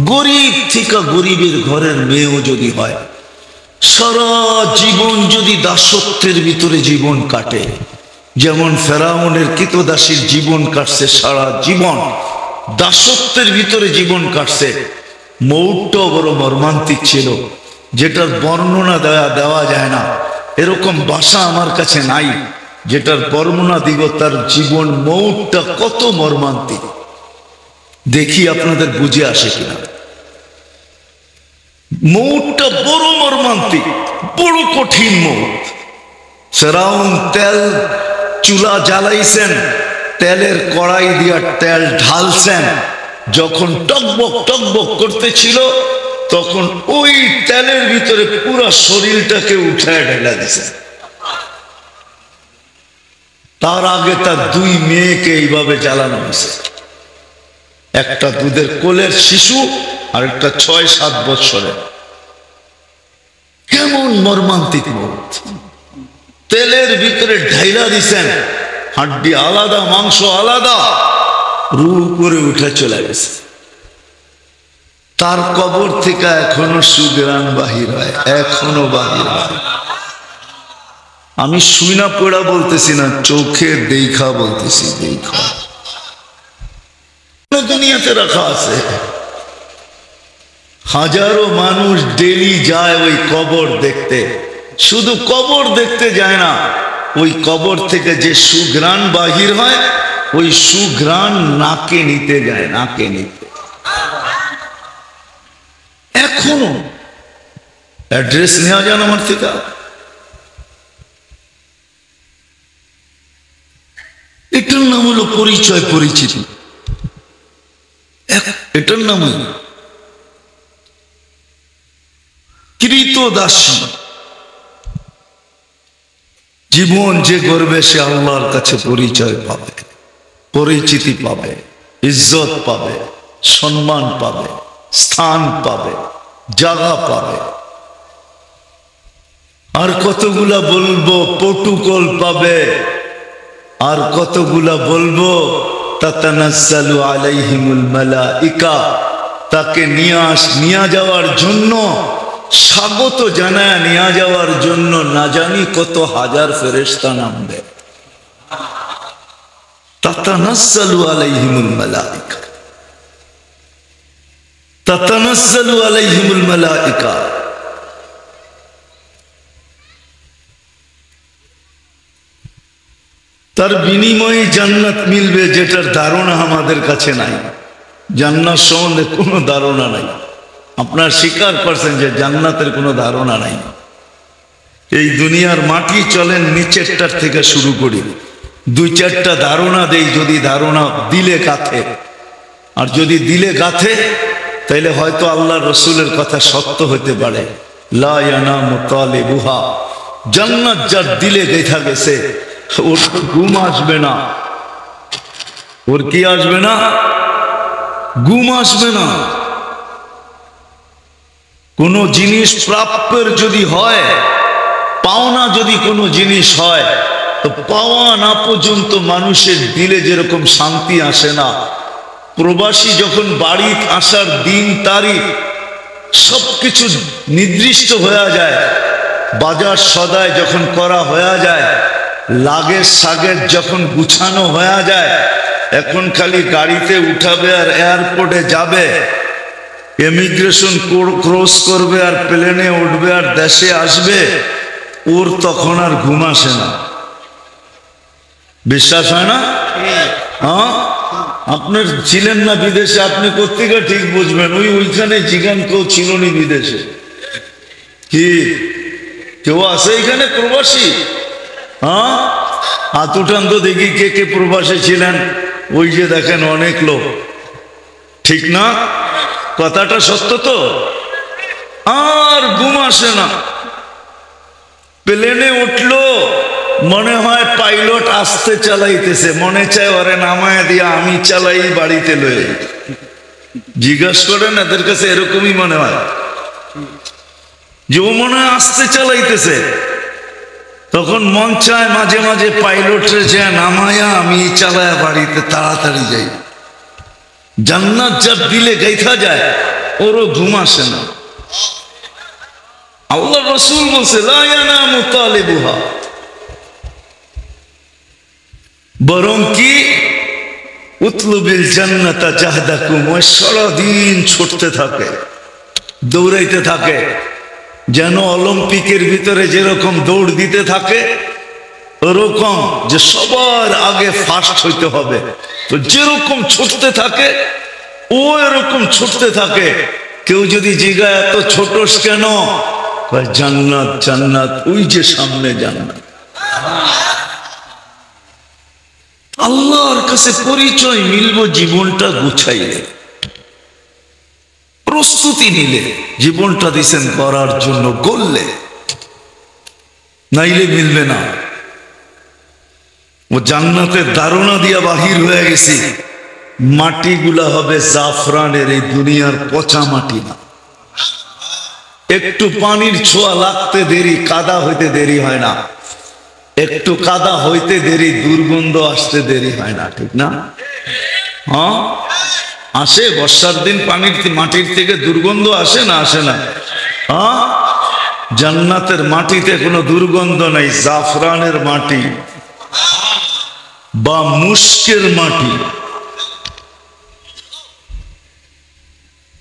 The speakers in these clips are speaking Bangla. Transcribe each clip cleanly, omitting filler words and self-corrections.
গরিব থেকে গরিবের ঘরের মেয়েও যদি হয়, সারা জীবন যদি দাসত্বের ভিতরে জীবন কাটে, যেমন ফেরাউনের কৃতদাসীর জীবন কাটছে, সারা জীবন দাসত্বের ভিতরে জীবন কাটছে। মৌটটাও বড় মর্মান্তিক ছিল, যেটার বর্ণনা দেওয়া যায় না। এরকম ভাষা আমার কাছে নাই যেটার বর্ণনা দিব তার জীবন মৌটটা কত মর্মান্তিক। দেখি আপনাদের বুঝে আসে কিনা। মৌটটা বড় মর্মান্তিক, বড় কঠিন মৌত। ফেরাউন তেল চুলা জ্বালাইছেন, তেলের কড়াই দিয়া তেল ঢালছেন, যখন টকবক টকবক করতেছিল তখন ওই তেলের ভিতরে পুরো শরীরটাকে উঠায় ঢেলা দিছে। তার আগে তার দুই মেয়েকে এইভাবে জ্বালানো হয়েছে, একটা দুধের কোলের শিশু আর একটা 6-7 বছরের। কেমন মর্মান্তিক মৌত! তেলের ভিতরে ঢাইলা দিছেন, হাড্ডি আলাদা, মাংস আলাদা, রু করে উঠে চলে গেছে। তার কবর থেকে এখনো সুগ্রাণ বাহির হয়, এখনো বাহির হয়। আমি শুইনা পড়া বলতেছি না, চোখে দেখা বলতেছি, দেখা দুনিয়াতে রাখা আছে। হাজারো মানুষ ডেলি যায় ওই কবর দেখতে, শুধু কবর দেখতে যায় না, ওই কবর থেকে যে সুঘ্রাণ বাহির হয় ওই সুঘ্রাণ নাকে নিতে যায়, নাকে নিতে। এখনো অ্যাড্রেস নেওয়া যান আমার থেকে। এটার নাম হলো পরিচয়, পরিচিতি। এটার নাম হলো কৃতদাসী। জীবন যে গর্বে সে আল্লাহর কাছে পরিচয় পাবে, পরিচিতি পাবে, ইজ্জত পাবে, সম্মান পাবে, স্থান পাবে, জায়গা পাবে। আর কতগুলা বলবো প্রটোকল পাবে, আর কতগুলা বলবো তাতানাজ্জালু আলাইহিমুল মালাইকা, তাকে নিয়ে যাওয়ার জন্য, স্বাগত জানায় নিয়ে যাওয়ার জন্য না জানি কত হাজার ফেরেশতা নামবে। তাতানাজ্জালু আলাইহিমুল মালাইকা, তাতানাজ্জালু আলাইহিমুল মালাইকা। তার বিনিময়ে জান্নাত মিলবে, যেটার ধারণা আমাদের কাছে নাই। জান্নাত সম্বন্ধে কোনো ধারণা নাই। আপনার স্বীকার করছেন যে জান্নাতের কোনো ধারণা নাই। এই দুনিয়ার মাটি চলেন নিচেরটার থেকে শুরু করি, 2-4টা ধারণা দেই, যদি ধারণা দিলে গাথে। আর যদি দিলে গাথে তাইলে হয়তো আল্লাহ রসুলের কথা সত্য হতে পারে। লা ইয়ানামু তালিবুহা, জান্নাত যার দিলে গেথা গেছে ওর ঘুম আসবে না। ওর কি আসবে না? ঘুম আসবে না। কোন জিনিস প্রাপ্যের যদি হয়, পাওনা যদি কোনো জিনিস হয়, তো পাওয়া না পর্যন্ত মানুষের দিলে যেরকম শান্তি আসে না, প্রবাসী যখন বাড়ি আসার দিন তারিখ সবকিছু নির্দিষ্ট হয়ে যায়, বাজার সদাই যখন করা হয়ে যায়, লাগেজ সাগেজ যখন গুছানো হয়ে যায়, এখন খালি গাড়িতে উঠাবে আর এয়ারপোর্টে যাবে, ইমিগ্রেশন ক্রস করবে আর প্লেনে উঠবে আর দেশে আসবে, ওর তখন আর ঘুম আসে না। বিশ্বাস হয় না? হ্যাঁ, আপনার ছিলেন না বিদেশে, আপনি কোথেকে ঠিক বুঝবেন? ওইখানে জিগান কেউ ছিল নি বিদেশে, কি কেউ আছে এখানে প্রবাসী? হ্যাঁ, হাত উঠান তো দেখি কে কে প্রবাসী ছিলেন। ওই যে দেখেন অনেক লোক, ঠিক না? কথাটা সত্য তো। আর ঘুম আসে না। প্লেনে উঠলো, মনে হয় পাইলট আস্তে চালাইতেছে, মনে চায় ওরে নামায় দিয়া আমি চালাই বাড়িতে লয়ে। জিজ্ঞাসা করেন এদের কাছে, এরকমই মনে হয় যে ও মনে হয় আস্তে চালাইতেছে। তখন মন চায় মাঝে মাঝে পাইলটের যে নামায়া আমি চালায়া বাড়িতে তাড়াতাড়ি যাই। জান্নাত যার দিলে গাইথা যায় ওরও ঘুম আসে না। আল্লাহ রাসূল বলছে লা ইয়ানামু তালিবুহা, বরং কি উতলুবিল জান্নাতা জাহদাকুম, ওই সারাদিন ছুটতে থাকে, দৌড়াইতে থাকে, যেন অলিম্পিকের ভিতরে যেরকম দৌড় দিতে থাকে ওরকম, যে সবার আগে ফার্স্ট হইতে হবে। তো যেরকম ছুটতে থাকে ও এরকম ছুটতে থাকে। কেউ যদি জিজ্ঞাসা এত ছোট কেন, জান্নাত জান্নাত, ওই যে সামনে জান্নাত। আল্লাহর কাছে পরিচয় মিলব জীবনটা গুছাইলে, প্রস্তুতি নিলে, জীবনটা দিছেন করার জন্য, গড়লে, নাইলে মিলবে না। ও জান্নাতের ধারণা দিয়া বাহির হয়ে গেছি, মাটিগুলা হবে জাফরানের, এই দুনিয়ার পচা মাটি না। একটু পানির ছোঁয়া লাগতে দেরি, কাদা হইতে দেরি হয় না। একটু কাদা হইতে দেরি, দুর্গন্ধ আসতে দেরি হয় না, ঠিক না? হ্যাঁ আসে, বর্ষার দিন পানির মাটির থেকে দুর্গন্ধ আসে না, আসে না? হ্যাঁ, জান্নাতের মাটিতে কোনো দুর্গন্ধ নাই। জাফরানের মাটি বা মুস্কের মাটি,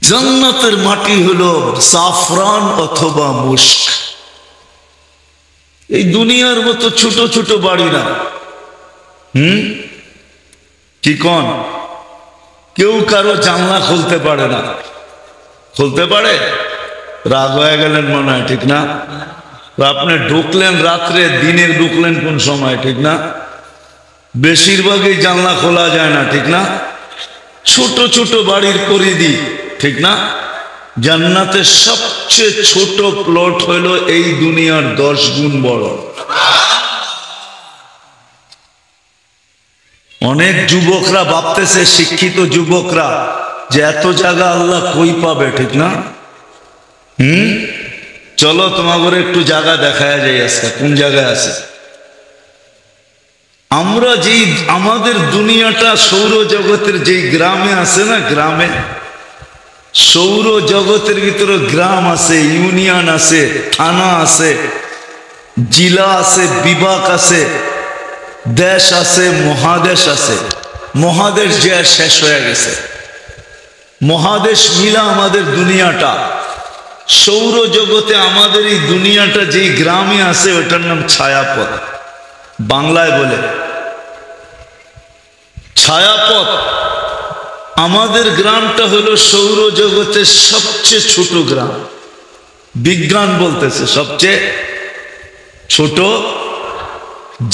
জান্নাতের মাটি হলো জাফরান অথবা মুস্ক। এই দুনিয়ার মতো ছোট ছোট বাড়ি না। কি কোন? কেউ কারো জানলা খুলতে পারে না। খুলতে পারে? রাগ হয়ে গেলেন মনে হয়, ঠিক না? আপনি ঢুকলেন রাত্রে, দিনে ঢুকলেন কোন সময়, ঠিক না? বেশিরভাগই জানলা খোলা যায় না, ঠিক না? ছোট ছোট বাড়ির পরিধি, ঠিক না? জান্নাতের সবচেয়ে ছোট প্লট হইল এই দুনিয়ার 10 গুণ বড়। অনেক যুবকরা ভাবতেছে, শিক্ষিত যুবকরা, যে এত জায়গা আল্লাহ কই পাবে, ঠিক না? চলো তোমাদের একটু জায়গা দেখায় যায় আজকে কোন জায়গায় আছে। আমরা যেই আমাদের দুনিয়াটা সৌরজগতের যেই গ্রামে আছে না, গ্রামে, সৌর জগতের ভিতরে গ্রাম আছে, ইউনিয়ন আছে, থানা আছে, জেলা আছে, বিভাগ আছে, দেশ আছে, মহাদেশ আছে। মহাদেশ যে শেষ হয়ে গেছে, মহাদেশ মিলা আমাদের দুনিয়াটা। সৌর জগতে আমাদের এই দুনিয়াটা যেই গ্রামে আছে ওটার নাম ছায়াপথ, বাংলায় বলে ছায়াপথ। আমাদের গ্রামটা হলো সৌর জগতের সবচেয়ে ছোট গ্রাম। বিজ্ঞান বলতেছে সবচেয়ে ছোট।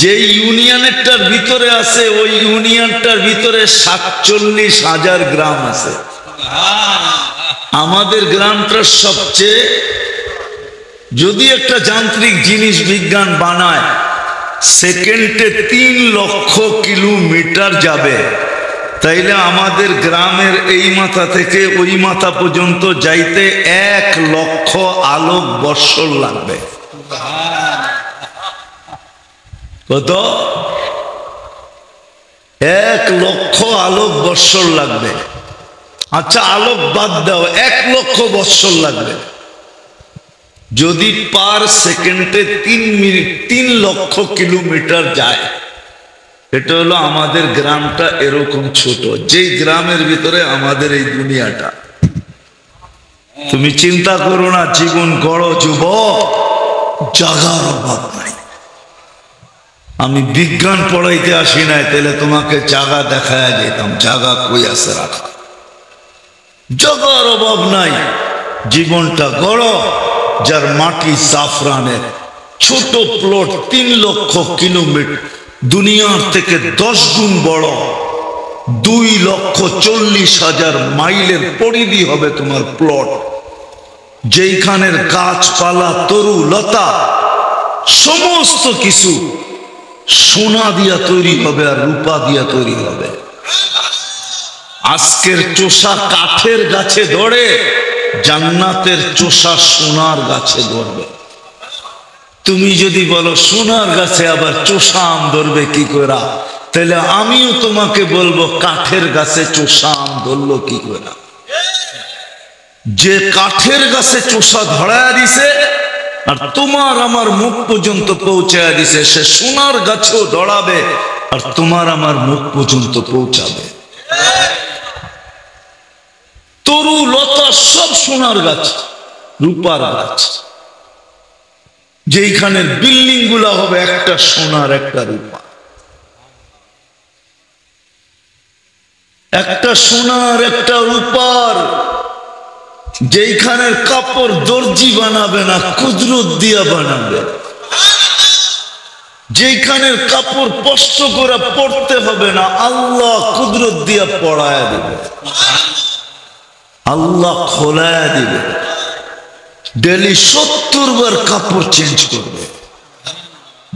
যে ইউনিয়নটার ভিতরে আছে ওই ইউনিয়নটার ভিতরে 47,000 গ্রাম আছে। আমাদের গ্রামটা সবচেয়ে, যদি একটা যান্ত্রিক জিনিস বিজ্ঞান বানায় সেকেন্ডে 3 লক্ষ কিলোমিটার যাবে, তাইলে আমাদের গ্রামের এই মাথা থেকে ওই মাথা পর্যন্ত যাইতে 1 লক্ষ আলোক বৎসর লাগবে। কত? 1 লক্ষ আলোক বৎসর লাগবে। আচ্ছা আলোক বাদ দাও, 1 লক্ষ বৎসর লাগবে। যদি পার সেকেন্ডে 3 লক্ষ কিলোমিটার যায়, এটা হলো আমাদের গ্রামটা এরকম ছোট, যেই গ্রামের ভিতরে আমাদের এই দুনিয়াটা। তুমি চিন্তা করো না, জীবন গড় যুবক, জাগার অভাব নাই। আমি বিজ্ঞান পড়াইতে আসি নাই, তাহলে তোমাকে জাগা দেখায় যেতাম, জাগা কই আছে রাখা। জাগার অভাব নাই, জীবনটা গড়, যার মাটি জাফরানের, ছোট প্লট, 3 লক্ষ কিলোমিটার, দুনিয়ার থেকে 10 গুণ বড়, 2,40,000 মাইলের পরিধি হবে তোমার প্লট। যেইখানের গাছপালা, তরু লতা, সমস্ত কিছু সোনা দিয়া তৈরি হবে আর রূপা দিয়া তৈরি হবে। আজকের চোষা কাঠের গাছে ধরে, জান্নাতের চোষা সোনার গাছে ধরবে। তুমি যদি বলো সোনার গাছে আবার চোষা আম ধরবে কি করে, তাহলে আমিও তোমাকে বলবো কাঠের গাছে চোষা আম ধরলো কি করে? যে কাঠের গাছে চোষা ধরায়া দিছে আর তোমার আমার মুখ পর্যন্ত পৌঁছায়া দিছে, সে সোনার গাছেও ধরাবে আর তোমার আমার মুখ পর্যন্ত পৌঁছাবে। তরু লতা সব সোনার গাছ, রূপার গাছ। যেইখানের বিল্ডিং গুলা হবে একটা সোনার একটা রূপা, একটা সোনার একটা রূপার। যেইখানের কাপড় দর্জি বানাবে না, কুদরত দিয়া বানাবে। যেইখানের কাপড় কষ্ট করে পড়তে হবে না, আল্লাহ কুদরত দিয়া পড়ায়া দিবে, আল্লাহ খোলায়া দিবে। ডেলি 70 বার কাপড় চেঞ্জ করবে।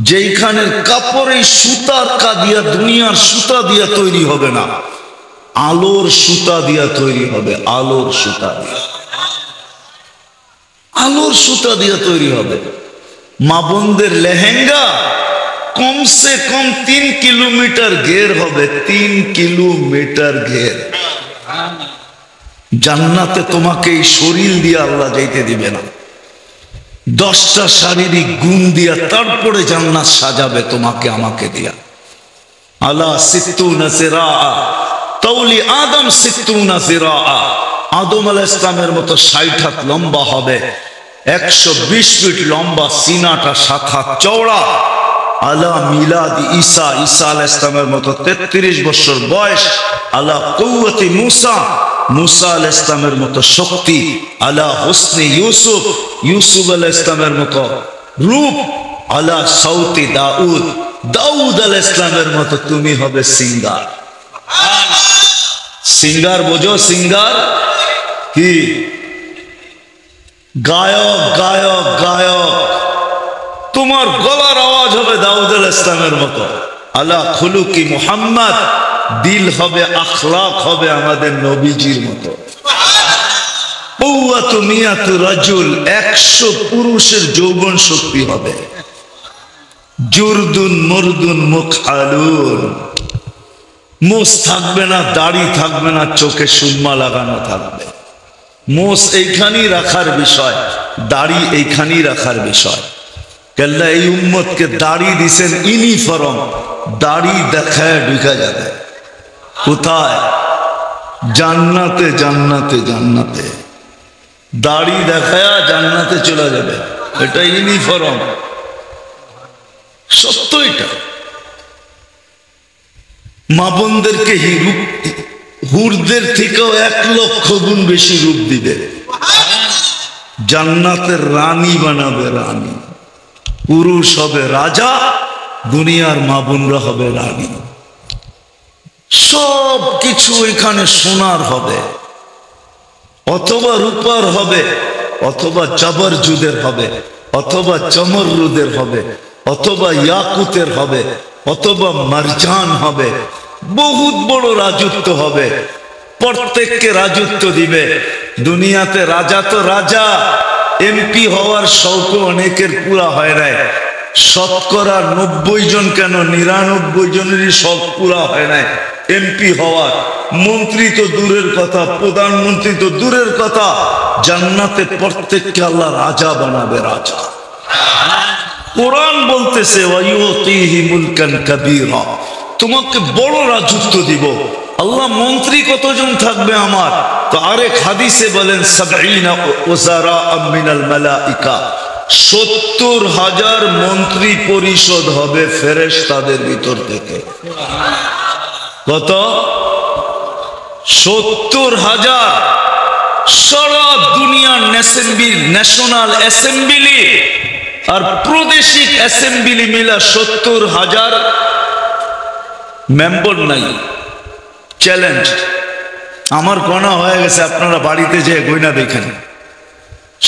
যেইখানের কাপড় এই সুতার কাদিয়া, দুনিয়ার সুতা দিয়া তৈরি হবে না, আলোর সুতা দিয়া তৈরি হবে। আলোর সুতা দিয়া, আলোর সুতা দিয়া তৈরি হবে। মা বোনদের লেহেঙ্গা কমসে কম 3 কিলোমিটার ঘের হবে, 3 কিলোমিটার ঘের। জান্নাতে তোমাকে এই শরীর দিয়ে আল্লাহ যাইতে দিবে না, 10টা শারীরিক গুণ দিয়া তারপরে জান্নাত সাজাবে তোমাকে আমাকে দিয়া। আলা সিত্তুনা সিরাআ তাওলি আদম সিত্তুনা সিরাআ। আদম আলাইহিস সালামের মতো 60 হাত লম্বা হবে, 120 ফিট লম্বা, সিনাটা 7 হাত চওড়া। আলা মিলাদ ঈসা, ঈসা আলাইহিস সালামের মতো 33 বছর বয়স। আলা কুওয়াতি মুসা, মুসা আলাইহিস সালামের মতো শক্তি। আলা হুসনি ইউসুফ, ইউসুফ আলাইহিস সালামের মতো রূপ। আলা সাউতি দাউদ, দাউদ আলাইহিস সালামের মতো তুমি হবে সিঙ্গার। সিঙ্গার বোঝো? সিঙ্গার কি? গায়ক, গায়ক, গায়ক। তোমার গলার আওয়াজ হবে দাউদ আলাইহিস সালামের মতো। আলা খুলুকি মুহাম্মদ, দিল হবে, আখলাক হবে আমাদের নবীজির মতো। কুওয়াতু মিয়াতু রাজুল, 100 পুরুষের যৌবন শক্তি হবে। জুরদুন মুরদুন মুখআলুন, মোষ থাকবে না, দাড়ি থাকবে না, চোখে সুরমা লাগানো থাকবে। মোষ এইখানেই রাখার বিষয়, দাড়ি এইখানেই রাখার বিষয়। কেননা এই উম্মতকে দাড়ি দিছেন ইউনিফর্ম, দাড়ি দেখায় ঢুকা যাবে। কোথায়? জান্নাতে, জান্নাতে, জান্নাতে। দাড়ি দেখায়া জান্নাতে চলে যাবে, এটা ইউনিফর্ম। সত্য এটা। মা বোনদেরকে হুরদের থেকেও 1 লক্ষ গুণ বেশি রূপ দিবে। জান্নাতের রানী বানাবে, রানী। পুরুষ হবে রাজা, দুনিয়ার মা বোনরা হবে রানী। সব কিছু এখানে সোনার হবে, অথবা রূপার হবে, অথবা জবরজুদের হবে, অথবা চমরুদের হবে, অথবা ইয়াকুতের হবে, অথবা মারজান হবে। বহুত বড় রাজত্ব হবে, প্রত্যেককে রাজত্ব দিবে। দুনিয়াতে রাজা তো রাজা, এমপি হওয়ার শৌক অনেকের পুরা হয় নাই। শতকরা 90 জন কেন 99 জনেরই শখ পুরা হয় নাই এমপি হওয়ার। মন্ত্রী তো দূরের কথা, প্রধানমন্ত্রী তো দূরের কথা, জান্নাতে প্রত্যেককে আল্লাহ রাজা বানাবে, রাজা। কোরআন বলতেছে ওয়ায়ুতিহি মুলকান কাবীরা, তোমাকে বড় রাজত্ব দিব। আল্লাহ মন্ত্রী কতজন থাকবে আমার? তো আরেক হাদিসে বলেন 70 ওয়াজারা মিনাল মালাইকা, 70,000 মন্ত্রী পরিষদ হবে ফেরেশতাদের ভিতর থেকে। কত? 70,000। সারা দুনিয়ার ন্যাশনাল অ্যাসেম্বলি আর প্রাদেশিক অ্যাসেম্বলি মিলা 70,000 মেম্বার নাই। চ্যালেঞ্জ আমার গণা হয়ে গেছে, আপনারা বাড়িতে যেয়ে গয়না দেখেন।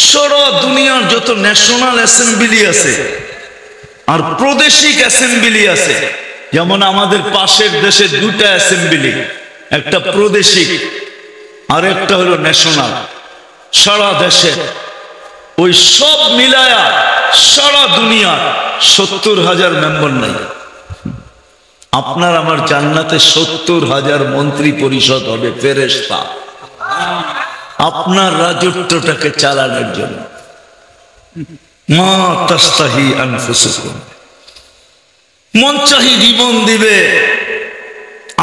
সারা দুনিয়ার যত ন্যাশনাল অ্যাসেম্বলি আছে আর প্রাদেশিক অ্যাসেম্বলি আছে, যেমন আমাদের পাশের দেশে 2টা অ্যাসেম্বলি, একটা প্রাদেশিক আর একটা হলো ন্যাশনাল। সারা দেশে ওই সব মিলায়া সারা দুনিয়ার 70,000 মেম্বার নাই। আপনার আমার জান্নাতে 70,000 মন্ত্রী পরিষদ হবে, ফেরেশতা, আপনার রাজত্বটাকে চালানোর জন্য। মা তাস্তাহি আনফুসুকুম, মন চাহি জীবন দিবে।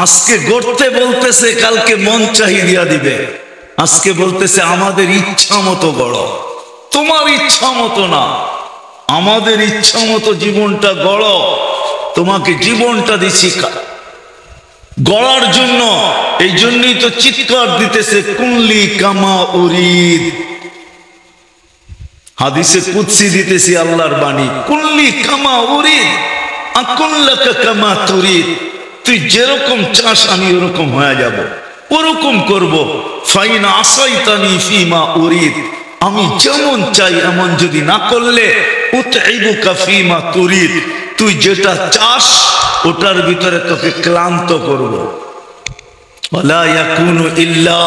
আজকে গড়তে বলতেছে, কালকে মন চাহি দিয়া দিবে। আজকে বলতেছে আমাদের ইচ্ছা মতো গড়ো, তোমার ইচ্ছা মতো না, আমাদের ইচ্ছা মতো জীবনটা গড়ো। তোমাকে জীবনটা দিছি গড়ার জন্য, এই জন্যই তো চিৎকার দিতেছে কুল্লি কামা উরিদ। হাদিসে কুদসি দিতেছি আল্লাহর বাণী, কুল্লি কামা উরিদ আকুল্লাকা কামা তুরিদ। তুই যেরকম চাস আমি ওরকম হয়ে যাব, ওরকম করব। ফাইন আসাইতানি ফিমা উরিদ, আমি যেমন চাই এমন যদি না করলে উতঈবুকা ফিমা তুরিদ, তুই যেটা চাস ওটার ভিতরে তোকে ক্লান্ত করব। ওয়ালা ইয়াকুনু ইল্লা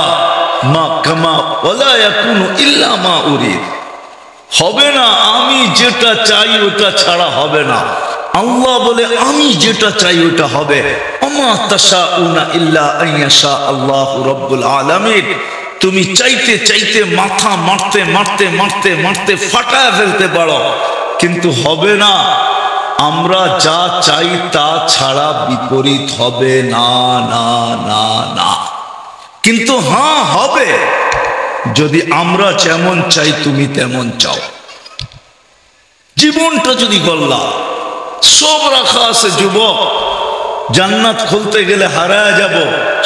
মা কামা ওয়ালা ইয়াকুনু ইল্লা মা উরিদ, হবে না আমি যেটা চাই ওটা ছাড়া হবে না। আল্লাহ বলে আমি যেটা চাই ওটা হবে। আমা তাশাউনা ইল্লা আইয়াশা আল্লাহু রাব্বুল আলামিন। তুমি চাইতে চাইতে মাথা মারতে মারতে মারতে মারতে ফাটায় ফেলতে পারো, কিন্তু হবে না। আমরা যা চাই তা ছাড়া বিপরীত হবে না, না না না। কিন্তু হ্যাঁ হবে যদি আমরা যেমন চাই তুমি তেমন চাও। জীবনটা যদি গল্লা সব রাখা আছে যুবক, জান্নাত খুলতে গেলে হারায় যাব,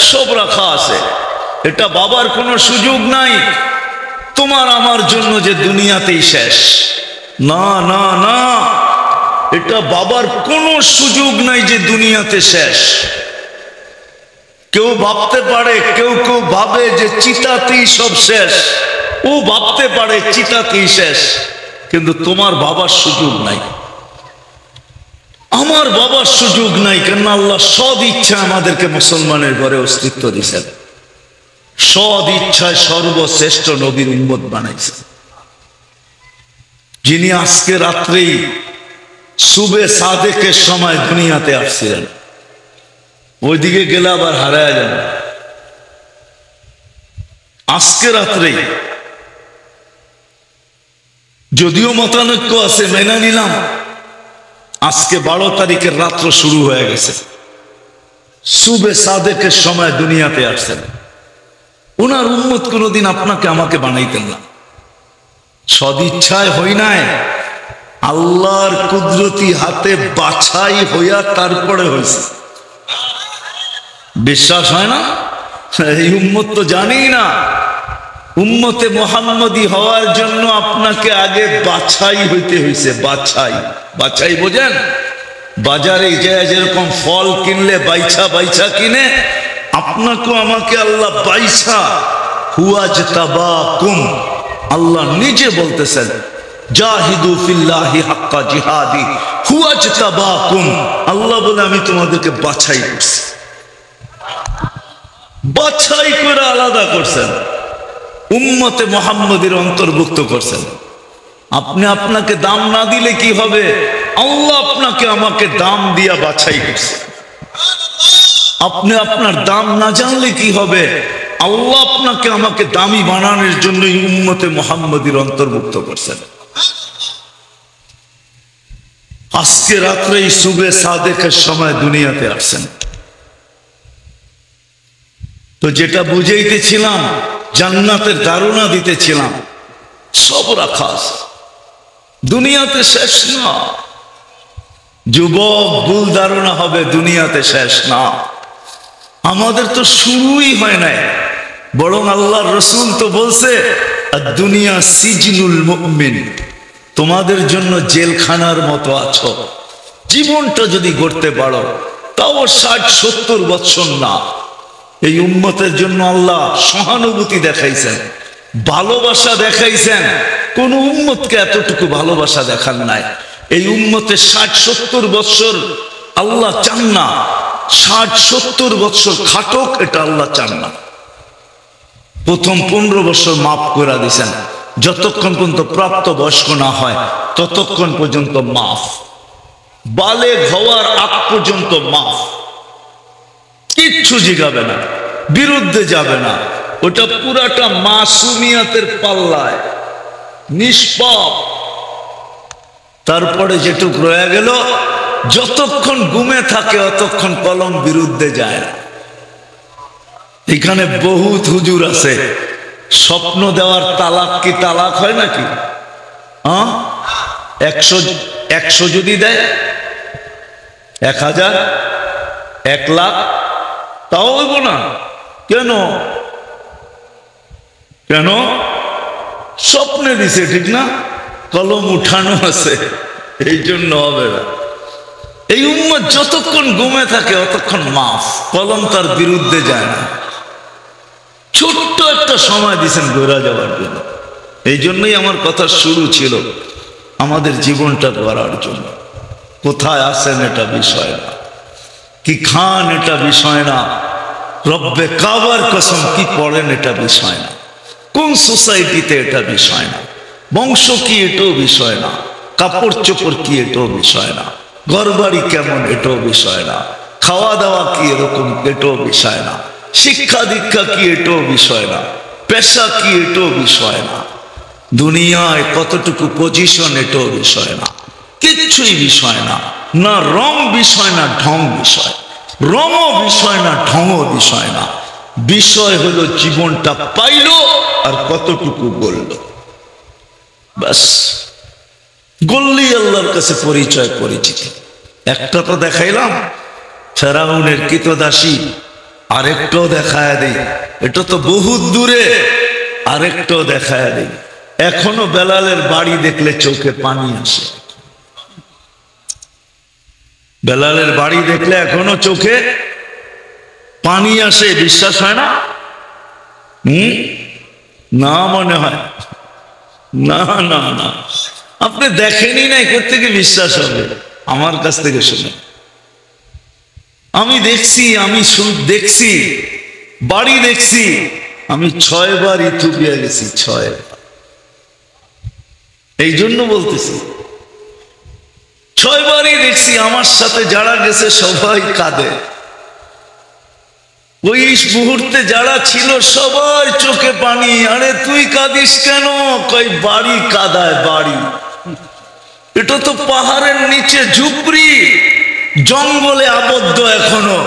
সব রাখা আছে। এটা বাবার কোনো সুযোগ নাই তোমার আমার জন্য যে দুনিয়াতেই শেষ, না না না। এটা বাবার কোনো সুযোগ নাই যে দুনিয়াতে শেষ। কেউ ভাবতে পারে, কেউ কেউ ভাবে যে চিতাতেই সব শেষ, ও ভাবতে পারে চিতাতেই শেষ, কিন্তু তোমার বাবার সুযোগ নাই, আমার বাবার সুযোগ নাই। কেন আল্লাহ সদ ইচ্ছা আমাদেরকে মুসলমানের ঘরে অস্তিত্ব দিয়েছেন, সদ ইচ্ছায় সর্বশ্রেষ্ঠ নবীর উম্মত বানাইছেন, যিনি আজকে রাত্রেই সুবে সাদেকের সময় দুনিয়াতে আসছিলেন। ওইদিকে গেলে আবার হারায় যাবে। আজকে রাত্রেই, যদিও মতানৈক্য আছে মেনে নিলাম, আজকে 12 তারিখের রাত্র শুরু হয়ে গেছে। সুবে সাদেকের সময় দুনিয়াতে আসছেন। ওনার উম্মত কোনোদিন আপনাকে আমাকে বানাইতেন না, সদিচ্ছায় হই নাই, আল্লাহর কুদরতি হাতে বাছাই হইয়া তারপরে হয়েছে। বিশ্বাস হয় না? এই উম্মত তো জানি না। উম্মতে মুহাম্মদী হওয়ার জন্য আপনাকে আগে বাছাই হইতে হয়েছে। বাছাই, বাছাই বোঝেন? বাজারে যায় যেরকম ফল কিনলে বাইছা বাইছা কিনে, আপনাকেও আমাকে আল্লাহ বাইছা হুয়াজতাবাকুম, আল্লাহ নিজে বলতেছেন জাহিদু ফিল্লাহি হাক্কা জিহাদি হুয়াজতাবাকুম। আল্লাহ বলে আমি তোমাদেরকে বাছাই করছি, বাছাই করে আলাদা করছেন, উম্মতে মুহাম্মদীর অন্তর্ভুক্ত করছেন। আপনি আপনাকে দাম না দিলে কি হবে? আল্লাহ আপনাকে আমাকে দাম দিয়া বাছাই করছে। আপনি আপনার দাম না জানলে কি হবে? আল্লাহ আপনাকে আমাকে দামি বানানোর জন্য উম্মতে মুহাম্মদীর অন্তর্ভুক্ত করছেন। আজকে রাত্রে সুবে সাদেকের সময় দুনিয়াতে আসছেন। তো যেটা বুঝাইতেছিলাম, জান্নাতের ধারণা দিতেছিলাম, সব রাখা আছে, দুনিয়াতে শেষ না। যুবক, ভুল ধারণা হবে দুনিয়াতে শেষ না। আমাদের তো শুরুই হয় নাই, বরং আল্লাহর রসুল তো বলছে দুনিয়া সিজনুল মুমিন, তোমাদের জন্য জেলখানার মতো আছো। জীবনটা যদি গড়তে পারো, তাও 60-70 বছর না। এই উম্মতের জন্য আল্লাহ সহানুভূতি দেখাইছেন, ভালোবাসা দেখাইছেন। কোন উম্মতকে এতটুকু ভালোবাসা দেখান নাই। এই উম্মতে 60-70 বছর আল্লাহ চান না, 60-70 বছর খাটক, এটা আল্লাহ চান না। প্রথম 15 বছর মাফ করে দিয়েছেন, যতক্ষণ পর্যন্ত প্রাপ্ত বয়স্ক না হয় ততক্ষণ পর্যন্ত মাফ, বালেগ হওয়ার আগ পর্যন্ত মাফ। কিচ্ছু জিগাবে না, বিরুদ্ধে যাবে না। ওটা পুরাটা মাসুমিয়াতের পাল্লায়, নিষ্পাপ। তারপরে যেটুক রয়ে গেল, যতক্ষণ ঘুমে থাকে অতক্ষণ কলম বিরুদ্ধে যায় না। এখানে বহুত হুজুর আছে, স্বপ্ন দেওয়ার তালাক কি তালাক হয় নাকি? হ্যাঁ, 100 যদি দেয়, 1000, 1 লাখ, তাও হইব না। কেন? কেন? স্বপ্নে দিছে, ঠিক না? কলম উঠানো আছে, এই জন্য হবে না। এই উম্মত যতক্ষণ ঘুমে থাকে অতক্ষণ মাফ, কলম তার বিরুদ্ধে যায় না। ছোট্ট একটা সময় দিছেন ঘোরা যাওয়ার জন্য। এই জন্যই আমার কথা শুরু ছিল, আমাদের জীবনটা গড়ার জন্য। কোথায় আছেন এটা বিষয় না, কি খান এটা বিষয় না, রব্বে কাবার কসম কি পড়েন এটা বিষয় না, কোন সোসাইটিতে এটা বিষয় না, বংশ কি এটাও বিষয় না, কাপড় চোপড় কি এটাও বিষয় না, ঘর বাড়ি কেমন এটাও বিষয় না, খাওয়া দাওয়া কি এরকম এটাও বিষয় না, শিক্ষা দীক্ষা কি এটাও বিষয় না, পেশা কি এটাও বিষয় না, দুনিয়ায় কতটুকু পজিশন এটাও বিষয় না, কিচ্ছুই বিষয় না। না রং বিষয় না ঢং বিষয়, রঙও বিষয় না ঢংও বিষয় না। বিষয় হলো জীবনটা পাইল আর কতটুকু বলল, বাস। গল্লি আল্লাহর কাছে পরিচয় পরিচিতি। একটা তো দেখাইলাম ফেরাউনের কৃতদাসী, আরেকটাও দেখায় দেই, এটা তো বহুত দূরে, আরেকটাও দেখায় দেই। এখনো বেলালের বাড়ি দেখলে চোখে পানি আসে, বেলালের বাড়ি দেখলে এখনো চোখে পানি আসে। বিশ্বাস হয় না? না মনে হয় না, না না, আপনি দেখেনি নাই, কোত্থেকে বিশ্বাস হবে? আমার কাছ থেকে শুনে। আমি দেখছি, আমি দেখছি, বাড়ি দেখছি। আমি 6 বার ইথিওপিয়া গেছি, 6 বার। এই জন্য বলতেছি 6 বারই দেখছি। আমার সাথে যারা গেছে সবাই কাঁদে, ওই মুহূর্তে যারা ছিল সবাই চোখে পানি। আরে তুই কাঁদিস কেন? কই বাড়ি কাঁদায়, বাড়ি। এটা তো পাহাড়ের নিচে ঝুপড়ি, জঙ্গলে আবদ্ধ এখনো,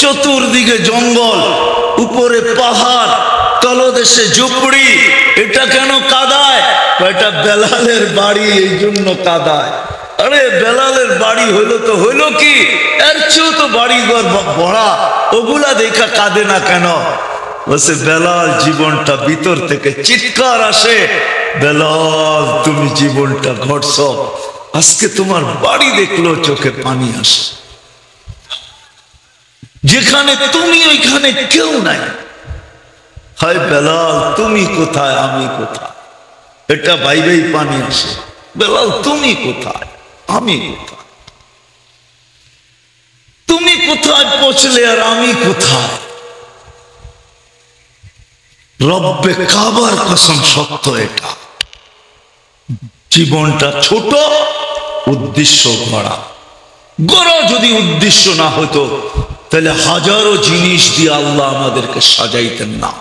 চতুর্দিকে জঙ্গল, উপরে পাহাড়, তলদেশে ঝুপড়ি। এটা কেন কাঁদায়? এটা বেলালের বাড়ি, এই জন্য কাঁদায়। আরে বেলালের বাড়ি হইলো তো হইলো কি, এর চেয়েও তো বাড়িঘর ভরা, ওগুলা দেখা কাঁদে না কেন? বলছে বেলাল জীবনটা ভিতর থেকে চিৎকার আসে, বেলাল তুমি জীবনটা ঘটছ, আজকে তোমার বাড়ি দেখলো চোখে পানি আসে। যেখানে তুমি ওইখানে কেউ নাই। হায় বেলাল তুমি কোথায়, আমি কোথায়? এটা ভাইবেই পানি আসে। বেলাল তুমি কোথায়, আমি কোথায়? তুমি কোথায় পৌঁছলে আর আমি কোথায়? রব্বে কাবার কসম সত্য এটা। জীবনটা ছোট, উদ্দেশ্য গড়া। গড়া যদি উদ্দেশ্য না হতো তাহলে হাজারো জিনিস দিয়ে আল্লাহ আমাদেরকে সাজাইতেন না,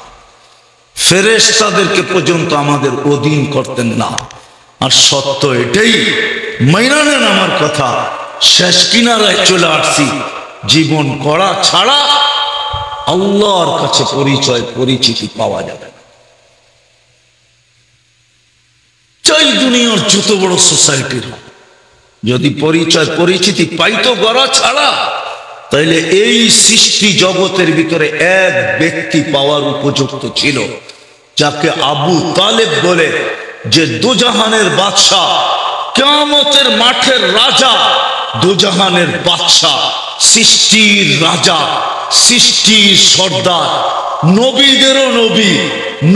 ফেরেশতাদেরকে পর্যন্ত আমাদের অধীন করতেন না। আর সত্য এটাই, মাইনা নেন আমার কথা। শেষ কিনারায় চলে আসছি। জীবন করা ছাড়া আল্লাহর কাছে পরিচয় পরিচিতি পাওয়া যাবে না। চাই দুনিয়ার যত বড় সোসাইটির, যদি পরিচয় পরিচিতি পাইতো গড়া ছাড়া, তাইলে এই সৃষ্টি জগতের ভিতরে এক ব্যক্তি পাওয়ার উপযুক্ত ছিল, যাকে আবু তালেব বলে, যে দুজাহানের বাদশাহ, কিয়ামতের মাঠের রাজা, দুজাহানের বাদশাহ, সৃষ্টির রাজা, সৃষ্টির সর্দার, নবীদেরও নবী,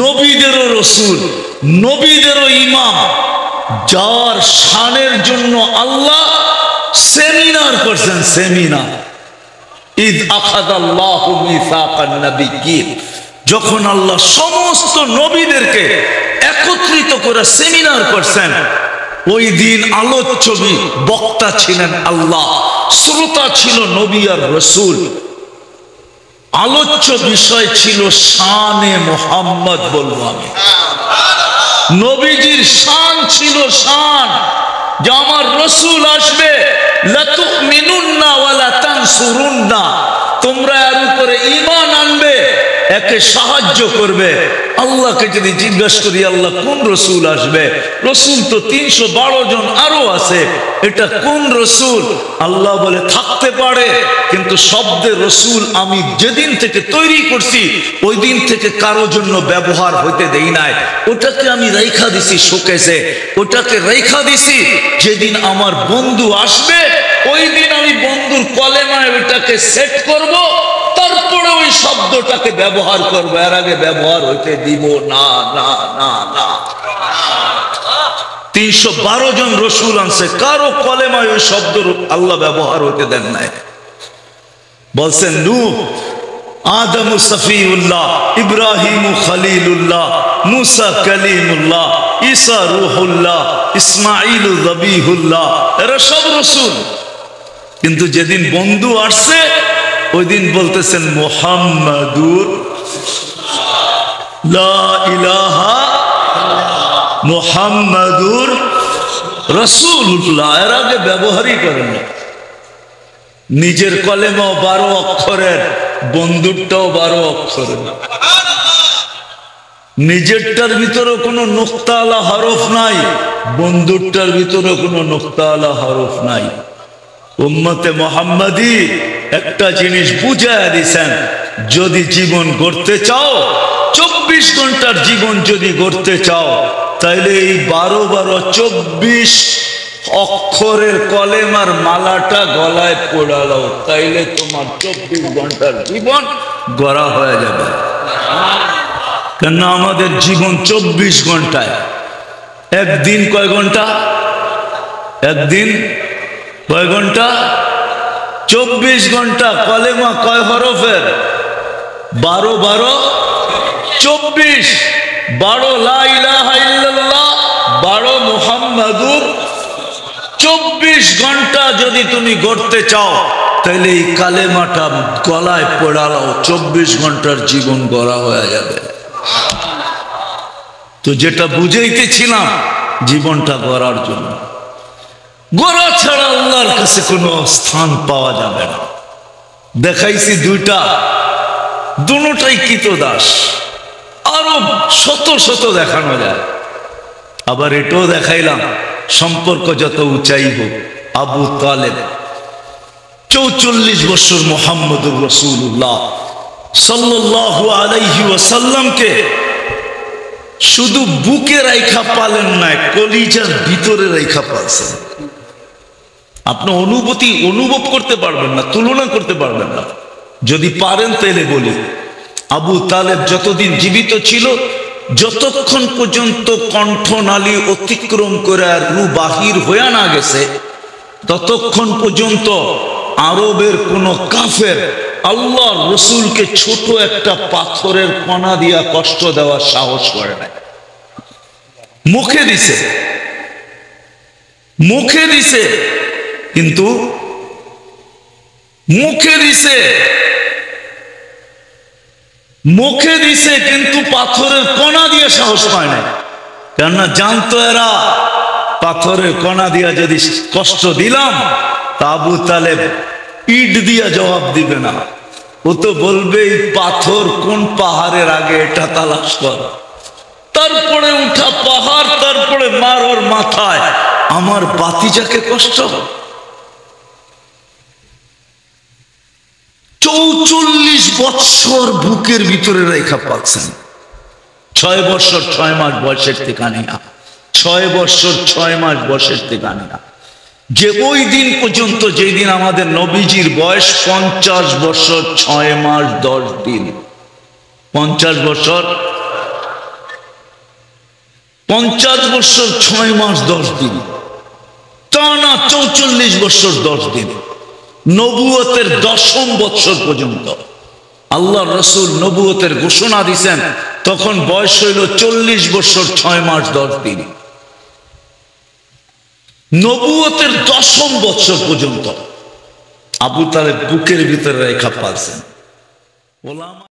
নবীদেরও রসুল, নবীদেরও ইমাম, যার শানের জন্য আল্লাহ সেমিনার করছেন। সেমিনার, ইদ আখাযাল্লাহু মিসাকান নাবিয়্যিন, যখন আল্লাহ সমস্ত নবীদেরকে একত্রিত করে সেমিনার করছেন, ওই দিন আলোচ্য বক্তা ছিলেন আল্লাহ, শ্রোতা ছিল নবী আর রসুল। আলোচ্য বিষয় ছিল শানে মুহাম্মদ। বলবো আমি নবীজির শান ছিল, শান যে আমার রসুল আসবে, লাতুমিনুন্না ওয়া লা তানসুরুন্না, তোমরা এর উপরে ঈমান আনবে, একে সাহায্য করবে। আল্লাহকে যদি জিজ্ঞাসা করি আল্লাহ কোন রসুল আসবে, রসুল তো 312 জন আরো আছে, এটা কোন রসুল? আল্লাহ বলে থাকতে পারে, কিন্তু শব্দে রসুল আমি যেদিন থেকে তৈরি করছি ওই দিন থেকে কারো জন্য ব্যবহার হইতে দেই নাই। ওটাকে আমি রেখা দিছি শোকেসে, ওটাকে রেখা দিছি যেদিন আমার বন্ধু আসবে ওই দিন আমি বন্ধুর কলেমায় ওটাকে সেট করব, তারপরে ওই শব্দটাকে ব্যবহার করবো, এর আগে ব্যবহার হইতে দিব না না না না। 312 জন রসুল আনছে, কারো কলেমায় ওই শব্দ আল্লাহ ব্যবহার হইতে দেন নাই। বলছেন নূহ, আদম সফিউল্লাহ, ইব্রাহিম খলিলুল্লাহ, মুসা কালিমুল্লাহ, ঈসা রূহুল্লাহ, ইসমাঈল যবিহুল্লাহ, এরা সব রসুল। কিন্তু যেদিন বন্ধু আসছে ওই দিন বলতেছেন মুহাম্মাদুর লা ইলাহা মুহাম্মাদুর রাসূলুল্লাহ, এর আগে ব্যবহারই করেন না। নিজের কলেমাও 12 অক্ষরের, বন্ধুরটাও 12 অক্ষরের। নিজেরটার ভিতরে কোনো নুক্তা আলা হরফ নাই, বন্ধুরটার ভিতরে কোনো নুক্তা আলা হরফ নাই। উম্মতে মুহাম্মাদি একটা জিনিস বুঝায় দিছেন, যদি জীবন গড়তে চাও, 24 ঘন্টার জীবন যদি গড়তে চাও, তাইলে এই 12 24 অক্ষরের কলেমার মালাটা গলায় পড়ালো, তাইলে তোমার 24 ঘন্টার জীবন গড়া হয়ে যাবে। কেন আমাদের জীবন 24 ঘন্টায়, একদিন কয় ঘন্টা? একদিন কয় ঘন্টা? 24 ঘন্টা। কলেমা কয় হরফের? 12 12 24। 12 লা ইলাহা ইল্লাল্লাহ, 12 মুহাম্মাদুর। 24 ঘন্টা যদি তুমি গড়তে চাও, তাহলে এই কালেমাটা গলায় পড়ালাও, 24 ঘন্টার জীবন গড়া হয়ে যাবে। তো যেটা বুঝাইতেছিলাম, জীবনটা গড়ার জন্য, গড়া ছাড়া আল্লাহর কাছে কোনো স্থান পাওয়া যাবে না। দেখাইছি দুইটা, দুটোটাই কৃতদাস, আরো শত শত দেখানো যায়। আবার এটাও দেখাইলাম, সম্পর্ক যত উঁচাই হোক, আবু তালেব 44 বছর মুহাম্মদুর রাসূলুল্লাহ সাল্লাল্লাহু আলাইহি ওয়াসাল্লামকে শুধু বুকে রাইখা পালেন না, কলিজার ভিতরে রাইখা পালছেন। আপনি অনুভব করতে পারবেন না, তুলনা করতে পারবেন না। যদি পারেন তাহলে বলি, আবু তালেব যতদিন জীবিত ছিল, যতক্ষণ পর্যন্ত কণ্ঠনালী অতিক্রম করে আর রু বাহির হয়ে না গেছে, ততক্ষণ পর্যন্ত আরবের কোন কাফের আল্লাহর রসুলকে ছোট একটা পাথরের কণা দিয়া কষ্ট দেওয়ার সাহস করে নাই। মুখে দিছে কিন্তু পাথরের কণা দিয়ে সাহস পায় না। কেননা জানতো এরা পাথরের কণা দিয়া যদি কষ্ট দিলাম, তা আবু তালেব ইট দিয়া জবাব দিবে না, ও তো বলবে এই পাথর কোন পাহাড়ের আগে, এটা তালাশ কর। তারপরে উঠা পাহাড়, তারপরে মার ওর মাথায়, আমার বাতিজাকে কষ্ট। 44 বৎসর বুকের ভিতরে রেখা পাচ্ছেন। 6 বছর 6 মাস বয়সের থেকে নিয়া, 6 বছর 6 মাস বয়সের থেকে নিয়া, যে ওই দিন পর্যন্ত, যেই দিন আমাদের নবীজির বয়স 50 বছর 6 মাস 10 দিন, 50 বছর 6 মাস 10 দিন, টানা 44 বছর 10 দিন, নবুয়তের 10ম বছর পর্যন্ত আল্লাহ রসুল নবুয়তের ঘোষণা দিয়েছেন, তখন বয়স হইল 40 বছর 6 মাস 10 দিন। নবুয়তের 10ম বছর পর্যন্ত আবু তালেব বুকের ভিতরে রেখা পালছেন। ওলামা